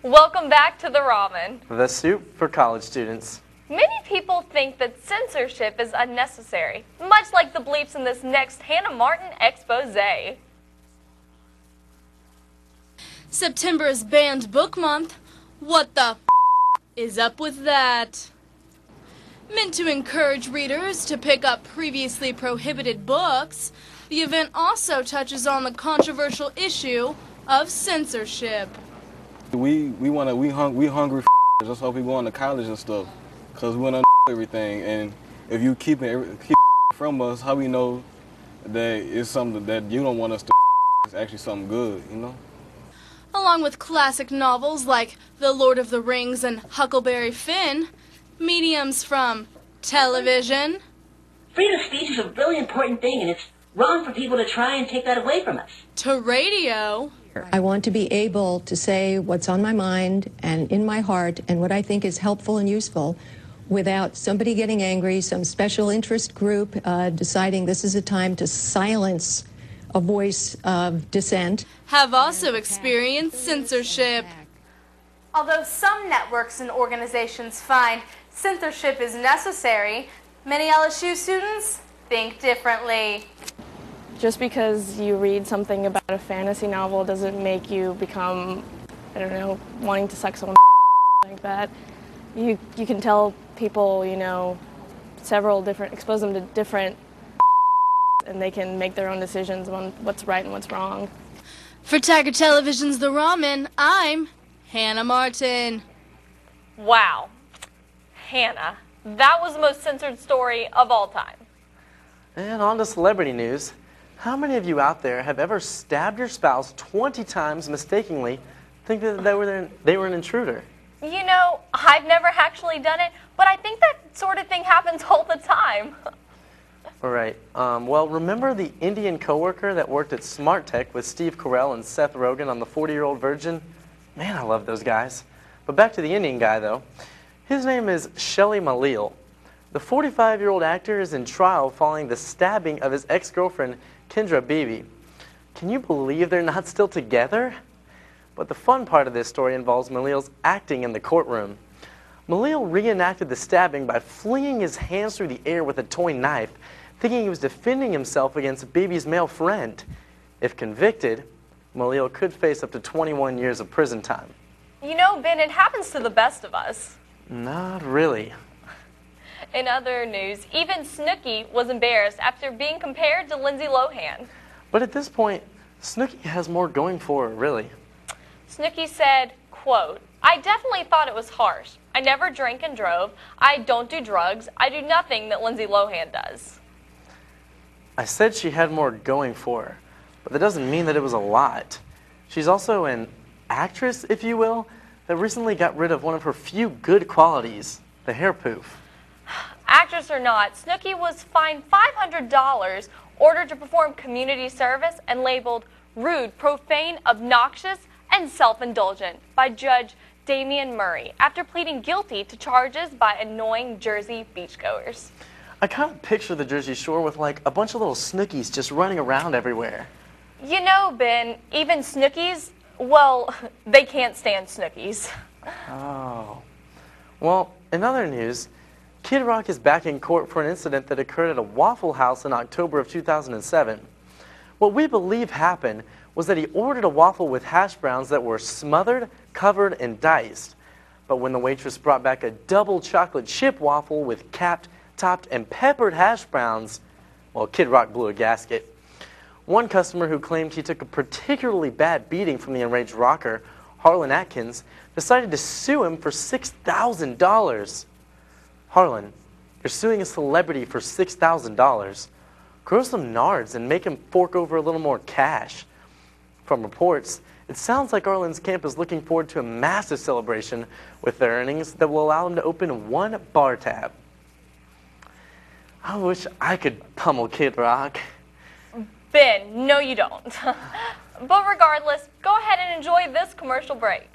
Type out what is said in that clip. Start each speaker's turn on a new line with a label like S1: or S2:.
S1: Welcome back to the Ramen.
S2: The soup for college students.
S1: Many people think that censorship is unnecessary, much like the bleeps in this next Hannah Martin expose.
S3: September is Banned Book Month. What the is up with that? Meant to encourage readers to pick up previously prohibited books, the event also touches on the controversial issue of censorship.
S4: We hungry. That's why we going to college and stuff, cause we want to everything. And if you keep from us, how we know that it's something that you don't want us to? It's actually something good, you know.
S3: Along with classic novels like The Lord of the Rings and Huckleberry Finn, mediums from television.
S5: Freedom of speech is a really important thing, and it's wrong for people to try and take that away from us.
S3: To radio.
S6: I want to be able to say what's on my mind and in my heart and what I think is helpful and useful without somebody getting angry, some special interest group deciding this is a time to silence a voice of dissent.
S3: Have also experienced censorship. Although some networks and organizations find censorship is necessary, many LSU students think differently.
S7: Just because you read something about a fantasy novel doesn't make you become, I don't know, wanting to suck someone's like that. You can tell people, you know, expose them to different and they can make their own decisions on what's right and what's wrong.
S3: For Tiger Television's The Ramen, I'm Hannah Martin.
S1: Wow. Hannah, that was the most censored story of all time.
S2: And on to celebrity news. How many of you out there have ever stabbed your spouse 20 times mistakenly, thinking that they were an intruder?
S1: You know, I've never actually done it, but I think that sort of thing happens all the time.
S2: All right. Well, remember the Indian coworker that worked at Smart Tech with Steve Carell and Seth Rogen on The 40-Year-Old Virgin? Man, I love those guys. But back to the Indian guy, though. His name is Shelly Malil. The 45-year-old actor is in trial following the stabbing of his ex-girlfriend, Kendra Beebe. Can you believe they're not still together? But the fun part of this story involves Malil's acting in the courtroom. Malil reenacted the stabbing by flinging his hands through the air with a toy knife, thinking he was defending himself against Beebe's male friend. If convicted, Malil could face up to 21 years of prison time.
S1: You know, Ben, it happens to the best of us.
S2: Not really.
S1: In other news, even Snooki was embarrassed after being compared to Lindsay Lohan.
S2: But at this point, Snooki has more going for her, really.
S1: Snooki said, quote, "I definitely thought it was harsh. I never drank and drove. I don't do drugs. I do nothing that Lindsay Lohan does."
S2: I said she had more going for her, but that doesn't mean that it was a lot. She's also an actress, if you will, that recently got rid of one of her few good qualities, the hair poof.
S1: Actress or not, Snooki was fined $500, ordered to perform community service, and labeled rude, profane, obnoxious, and self-indulgent by Judge Damian Murray after pleading guilty to charges by annoying Jersey beachgoers.
S2: I kind of picture the Jersey Shore with like a bunch of little Snookies just running around everywhere.
S1: You know, Ben, even Snookies, well, they can't stand Snookies.
S2: Oh. Well, in other news, Kid Rock is back in court for an incident that occurred at a Waffle House in October of 2007. What we believe happened was that he ordered a waffle with hash browns that were smothered, covered, and diced. But when the waitress brought back a double chocolate chip waffle with capped, topped, and peppered hash browns, well, Kid Rock blew a gasket. One customer who claimed he took a particularly bad beating from the enraged rocker, Harlan Atkins, decided to sue him for $6,000. Harlan, you're suing a celebrity for $6,000. Grow some nards and make him fork over a little more cash. From reports, it sounds like Harlan's camp is looking forward to a massive celebration with their earnings that will allow them to open one bar tab. I wish I could pummel Kid Rock.
S1: Ben, no you don't. But regardless, go ahead and enjoy this commercial break.